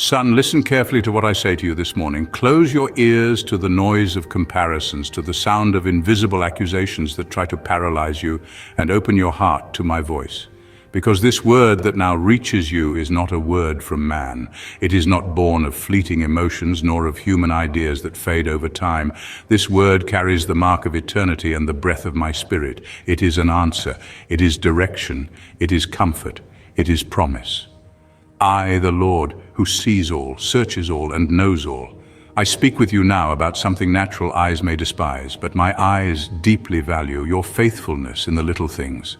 Son, listen carefully to what I say to you this morning. Close your ears to the noise of comparisons, to the sound of invisible accusations that try to paralyze you, and open your heart to my voice. Because this word that now reaches you is not a word from man. It is not born of fleeting emotions nor of human ideas that fade over time. This word carries the mark of eternity and the breath of my spirit. It is an answer. It is direction. It is comfort. It is promise. I, the Lord, who sees all, searches all, and knows all. I speak with you now about something natural eyes may despise, but my eyes deeply value your faithfulness in the little things.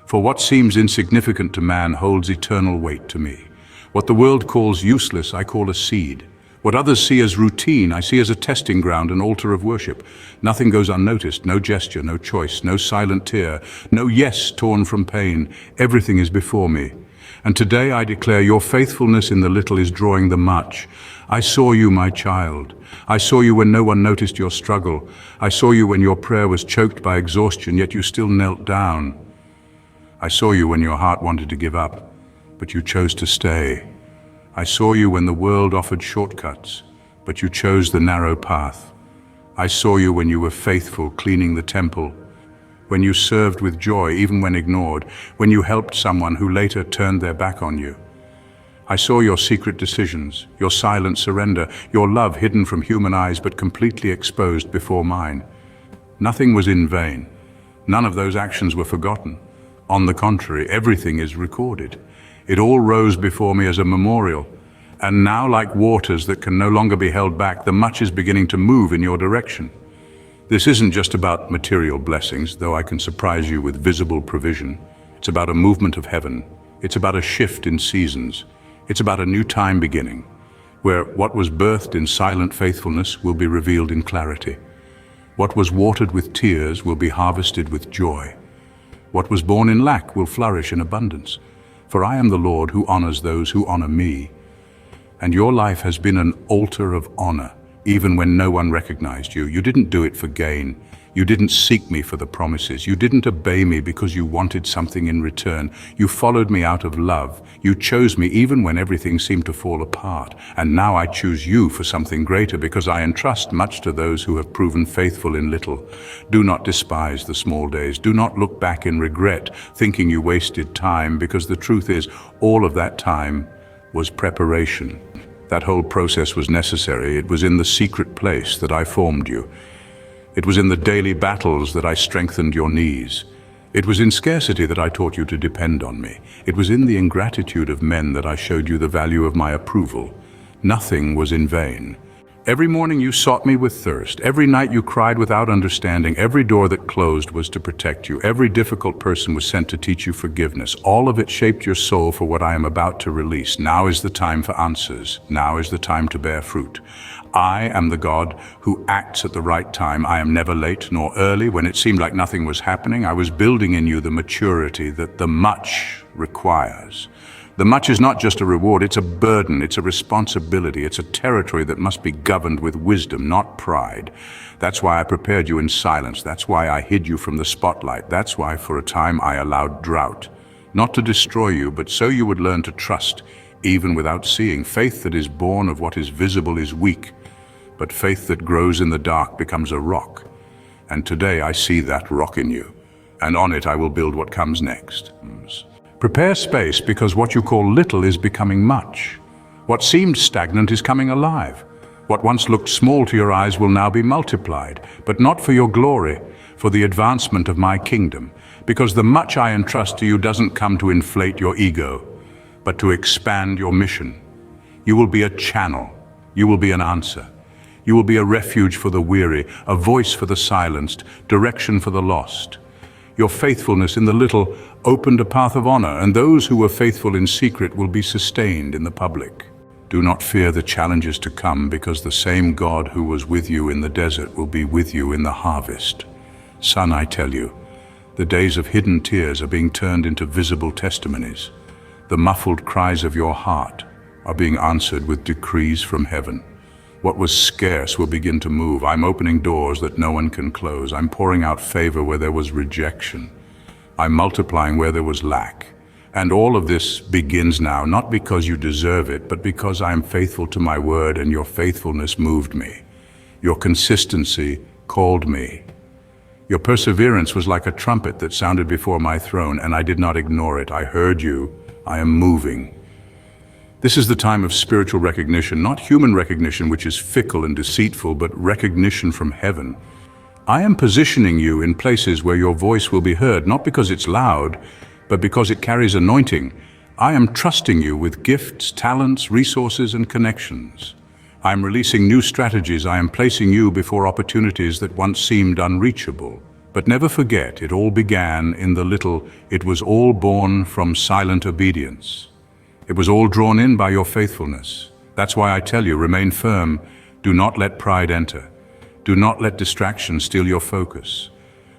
For what seems insignificant to man holds eternal weight to me. What the world calls useless, I call a seed. What others see as routine, I see as a testing ground, an altar of worship. Nothing goes unnoticed, no gesture, no choice, no silent tear, no yes torn from pain. Everything is before me. And today I declare your faithfulness in the little is drawing the much. I saw you, my child. I saw you when no one noticed your struggle. I saw you when your prayer was choked by exhaustion, yet you still knelt down. I saw you when your heart wanted to give up, but you chose to stay. I saw you when the world offered shortcuts, but you chose the narrow path. I saw you when you were faithful, cleaning the temple, when you served with joy even when ignored, when you helped someone who later turned their back on you. I saw your secret decisions, your silent surrender, your love hidden from human eyes but completely exposed before mine. Nothing was in vain. None of those actions were forgotten. On the contrary, everything is recorded. It all rose before me as a memorial. And now, like waters that can no longer be held back, the much is beginning to move in your direction. This isn't just about material blessings, though I can surprise you with visible provision. It's about a movement of heaven. It's about a shift in seasons. It's about a new time beginning, where what was birthed in silent faithfulness will be revealed in clarity. What was watered with tears will be harvested with joy. What was born in lack will flourish in abundance. For I am the Lord who honors those who honor me. And your life has been an altar of honor. Even when no one recognized you, you didn't do it for gain. You didn't seek me for the promises. You didn't obey me because you wanted something in return. You followed me out of love. You chose me even when everything seemed to fall apart. And now I choose you for something greater because I entrust much to those who have proven faithful in little. Do not despise the small days. Do not look back in regret, thinking you wasted time, because the truth is, all of that time was preparation. That whole process was necessary. It was in the secret place that I formed you. It was in the daily battles that I strengthened your knees. It was in scarcity that I taught you to depend on me. It was in the ingratitude of men that I showed you the value of my approval. Nothing was in vain. Every morning you sought me with thirst. Every night you cried without understanding. Every door that closed was to protect you. Every difficult person was sent to teach you forgiveness. All of it shaped your soul for what I am about to release. Now is the time for answers. Now is the time to bear fruit. I am the God who acts at the right time. I am never late nor early. When it seemed like nothing was happening, I was building in you the maturity that the much requires. The much is not just a reward, it's a burden, it's a responsibility, it's a territory that must be governed with wisdom, not pride. That's why I prepared you in silence. That's why I hid you from the spotlight. That's why for a time I allowed drought. Not to destroy you, but so you would learn to trust, even without seeing. Faith that is born of what is visible is weak, but faith that grows in the dark becomes a rock. And today I see that rock in you, and on it I will build what comes next. Prepare space, because what you call little is becoming much. What seemed stagnant is coming alive. What once looked small to your eyes will now be multiplied, but not for your glory, for the advancement of my kingdom. Because the much I entrust to you doesn't come to inflate your ego, but to expand your mission. You will be a channel. You will be an answer. You will be a refuge for the weary, a voice for the silenced, direction for the lost. Your faithfulness in the little opened a path of honor, and those who were faithful in secret will be sustained in the public. Do not fear the challenges to come, because the same God who was with you in the desert will be with you in the harvest. Son, I tell you, the days of hidden tears are being turned into visible testimonies. The muffled cries of your heart are being answered with decrees from heaven. What was scarce will begin to move. I'm opening doors that no one can close. I'm pouring out favor where there was rejection. I'm multiplying where there was lack. And all of this begins now, not because you deserve it, but because I am faithful to my word and your faithfulness moved me. Your consistency called me. Your perseverance was like a trumpet that sounded before my throne, and I did not ignore it. I heard you. I am moving. This is the time of spiritual recognition, not human recognition, which is fickle and deceitful, but recognition from heaven. I am positioning you in places where your voice will be heard, not because it's loud, but because it carries anointing. I am trusting you with gifts, talents, resources, and connections. I am releasing new strategies. I am placing you before opportunities that once seemed unreachable. But never forget, it all began in the little. It was all born from silent obedience. It was all drawn in by your faithfulness. That's why I tell you, remain firm. Do not let pride enter. Do not let distraction steal your focus.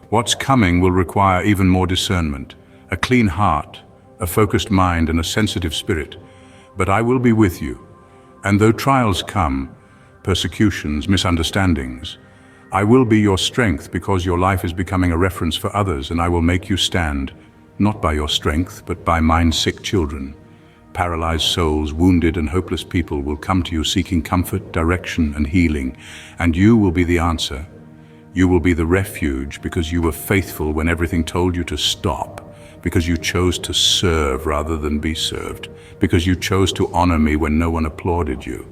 What's coming will require even more discernment, a clean heart, a focused mind, and a sensitive spirit. But I will be with you. And though trials come, persecutions, misunderstandings, I will be your strength because your life is becoming a reference for others, and I will make you stand, not by your strength, but by mine sick children. Paralyzed souls, wounded and hopeless people will come to you seeking comfort, direction, and healing, and you will be the answer. You will be the refuge because you were faithful when everything told you to stop, because you chose to serve rather than be served, because you chose to honor me when no one applauded you.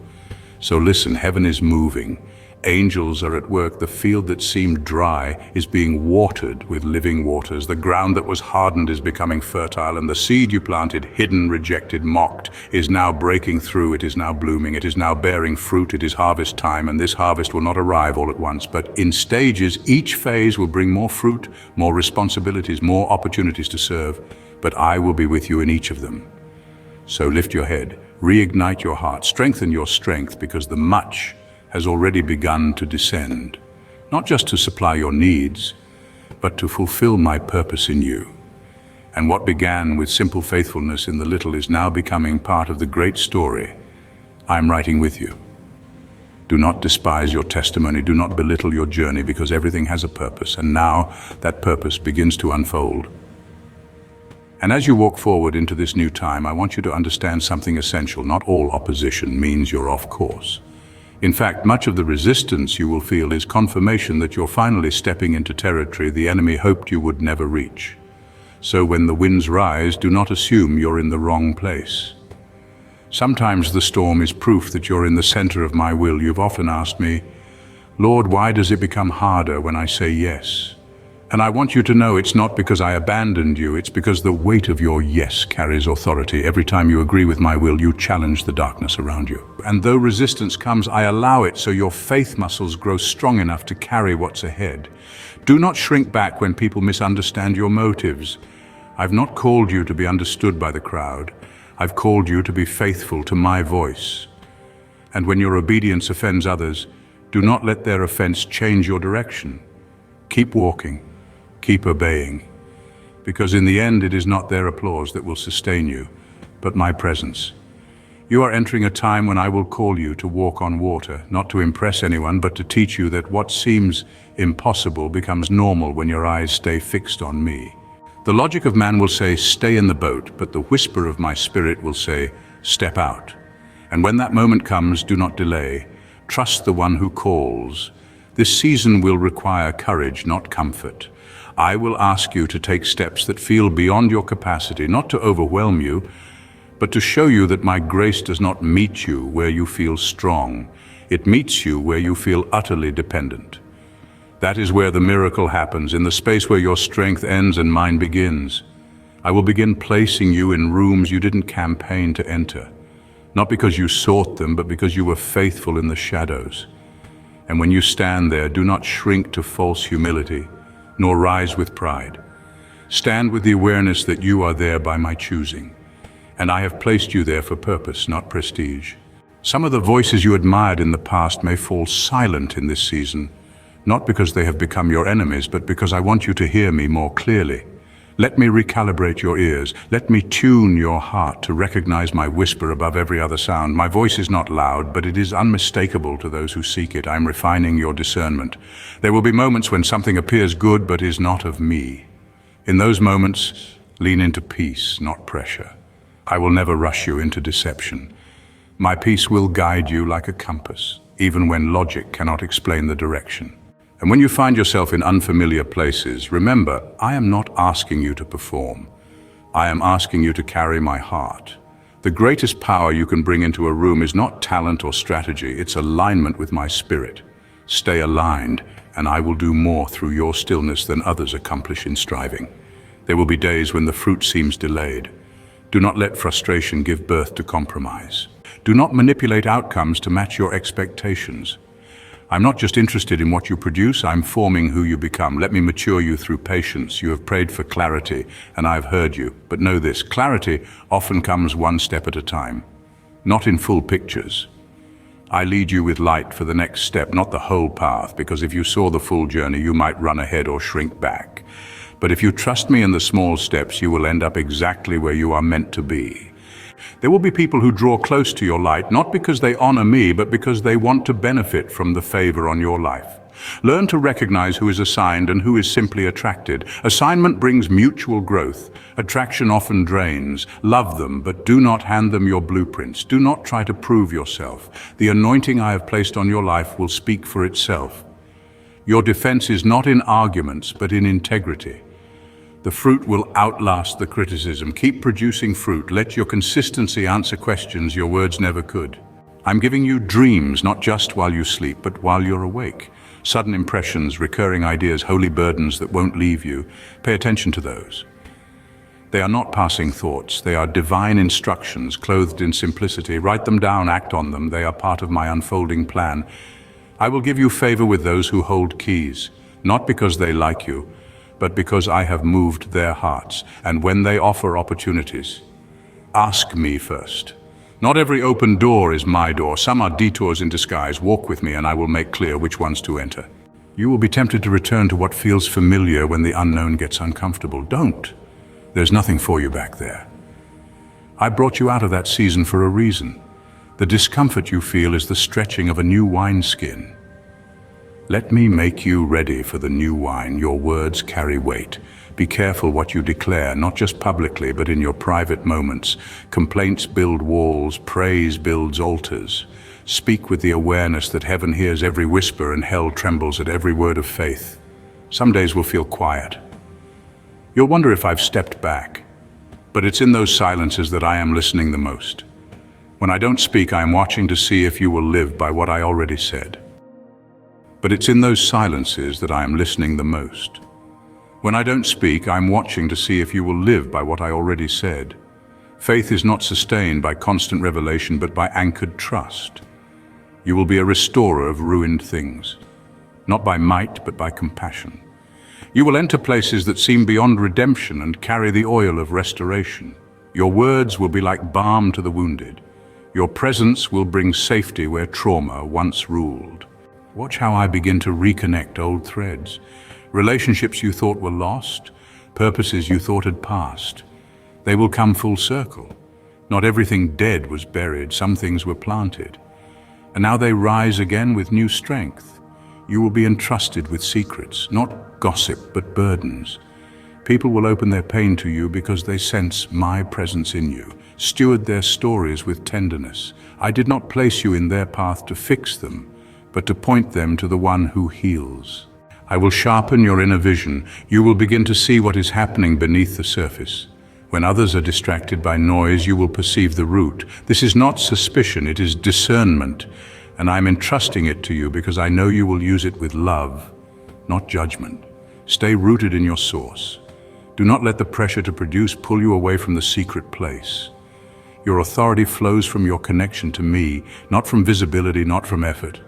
So listen, heaven is moving. Angels are at work. The field that seemed dry is being watered with living waters. The ground that was hardened is becoming fertile, and the seed you planted, hidden, rejected, mocked, is now breaking through. It is now blooming. It is now bearing fruit. It is harvest time, and this harvest will not arrive all at once, but in stages. Each phase will bring more fruit, more responsibilities, more opportunities to serve, but I will be with you in each of them. So lift your head, reignite your heart, strengthen your strength, because the much has already begun to descend, not just to supply your needs, but to fulfill my purpose in you. And what began with simple faithfulness in the little is now becoming part of the great story I'm writing with you. Do not despise your testimony. Do not belittle your journey, because everything has a purpose, and now that purpose begins to unfold. And as you walk forward into this new time, I want you to understand something essential. Not all opposition means you're off course. In fact, much of the resistance you will feel is confirmation that you're finally stepping into territory the enemy hoped you would never reach. So when the winds rise, do not assume you're in the wrong place. Sometimes the storm is proof that you're in the center of my will. You've often asked me, Lord, why does it become harder when I say yes? And I want you to know it's not because I abandoned you, it's because the weight of your yes carries authority. Every time you agree with my will, you challenge the darkness around you. And though resistance comes, I allow it so your faith muscles grow strong enough to carry what's ahead. Do not shrink back when people misunderstand your motives. I've not called you to be understood by the crowd. I've called you to be faithful to my voice. And when your obedience offends others, do not let their offense change your direction. Keep walking. Keep obeying, because in the end it is not their applause that will sustain you, but my presence. You are entering a time when I will call you to walk on water, not to impress anyone, but to teach you that what seems impossible becomes normal when your eyes stay fixed on me. The logic of man will say, stay in the boat, but the whisper of my spirit will say, step out. And when that moment comes, do not delay. Trust the one who calls. This season will require courage, not comfort. I will ask you to take steps that feel beyond your capacity, not to overwhelm you, but to show you that my grace does not meet you where you feel strong. It meets you where you feel utterly dependent. That is where the miracle happens, in the space where your strength ends and mine begins. I will begin placing you in rooms you didn't campaign to enter, not because you sought them, but because you were faithful in the shadows. And when you stand there, do not shrink to false humility, nor rise with pride. Stand with the awareness that you are there by my choosing, and I have placed you there for purpose, not prestige. Some of the voices you admired in the past may fall silent in this season, not because they have become your enemies, but because I want you to hear me more clearly. Let me recalibrate your ears. Let me tune your heart to recognize my whisper above every other sound. My voice is not loud, but it is unmistakable to those who seek it. I'm refining your discernment. There will be moments when something appears good but is not of me. In those moments, Lean into peace, not pressure. I will never rush you into deception. My peace will guide you like a compass, even when logic cannot explain the direction. And when you find yourself in unfamiliar places, remember, I am not asking you to perform. I am asking you to carry my heart. The greatest power you can bring into a room is not talent or strategy, it's alignment with my spirit. Stay aligned, and I will do more through your stillness than others accomplish in striving. There will be days when the fruit seems delayed. Do not let frustration give birth to compromise. Do not manipulate outcomes to match your expectations. I'm not just interested in what you produce, I'm forming who you become. Let me mature you through patience. You have prayed for clarity, and I've heard you. But know this, clarity often comes one step at a time, not in full pictures. I lead you with light for the next step, not the whole path, because if you saw the full journey, you might run ahead or shrink back. But if you trust me in the small steps, you will end up exactly where you are meant to be. There will be people who draw close to your light, not because they honor me, but because they want to benefit from the favor on your life. Learn to recognize who is assigned and who is simply attracted. Assignment brings mutual growth. Attraction often drains. Love them, but do not hand them your blueprints. Do not try to prove yourself. The anointing I have placed on your life will speak for itself. Your defense is not in arguments, but in integrity. The fruit will outlast the criticism. Keep producing fruit. Let your consistency answer questions your words never could. I'm giving you dreams, not just while you sleep, but while you're awake. Sudden impressions, recurring ideas, holy burdens that won't leave you. Pay attention to those. They are not passing thoughts. They are divine instructions, clothed in simplicity. Write them down, act on them. They are part of my unfolding plan. I will give you favor with those who hold keys, not because they like you, but because I have moved their hearts. And when they offer opportunities, ask me first. Not every open door is my door. Some are detours in disguise. Walk with me and I will make clear which ones to enter. You will be tempted to return to what feels familiar when the unknown gets uncomfortable. Don't. There's nothing for you back there. I brought you out of that season for a reason. The discomfort you feel is the stretching of a new wineskin. Let me make you ready for the new wine. Your words carry weight. Be careful what you declare, not just publicly, but in your private moments. Complaints build walls, praise builds altars. Speak with the awareness that heaven hears every whisper and hell trembles at every word of faith. Some days will feel quiet. You'll wonder if I've stepped back, but it's in those silences that I am listening the most. When I don't speak, I am watching to see if you will live by what I already said. But it's in those silences that I am listening the most. When I don't speak, I'm watching to see if you will live by what I already said. Faith is not sustained by constant revelation, but by anchored trust. You will be a restorer of ruined things, not by might, but by compassion. You will enter places that seem beyond redemption and carry the oil of restoration. Your words will be like balm to the wounded. Your presence will bring safety where trauma once ruled. Watch how I begin to reconnect old threads. Relationships you thought were lost, purposes you thought had passed. They will come full circle. Not everything dead was buried, some things were planted. And now they rise again with new strength. You will be entrusted with secrets, not gossip, but burdens. People will open their pain to you because they sense my presence in you. Steward their stories with tenderness. I did not place you in their path to fix them, but to point them to the one who heals. I will sharpen your inner vision. You will begin to see what is happening beneath the surface. When others are distracted by noise, you will perceive the root. This is not suspicion, it is discernment. And I'm entrusting it to you because I know you will use it with love, not judgment. Stay rooted in your source. Do not let the pressure to produce pull you away from the secret place. Your authority flows from your connection to me, not from visibility, not from effort.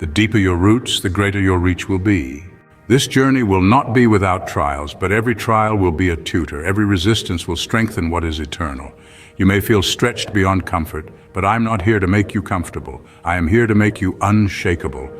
The deeper your roots, the greater your reach will be. This journey will not be without trials, but every trial will be a tutor. Every resistance will strengthen what is eternal. You may feel stretched beyond comfort, but I'm not here to make you comfortable. I am here to make you unshakable.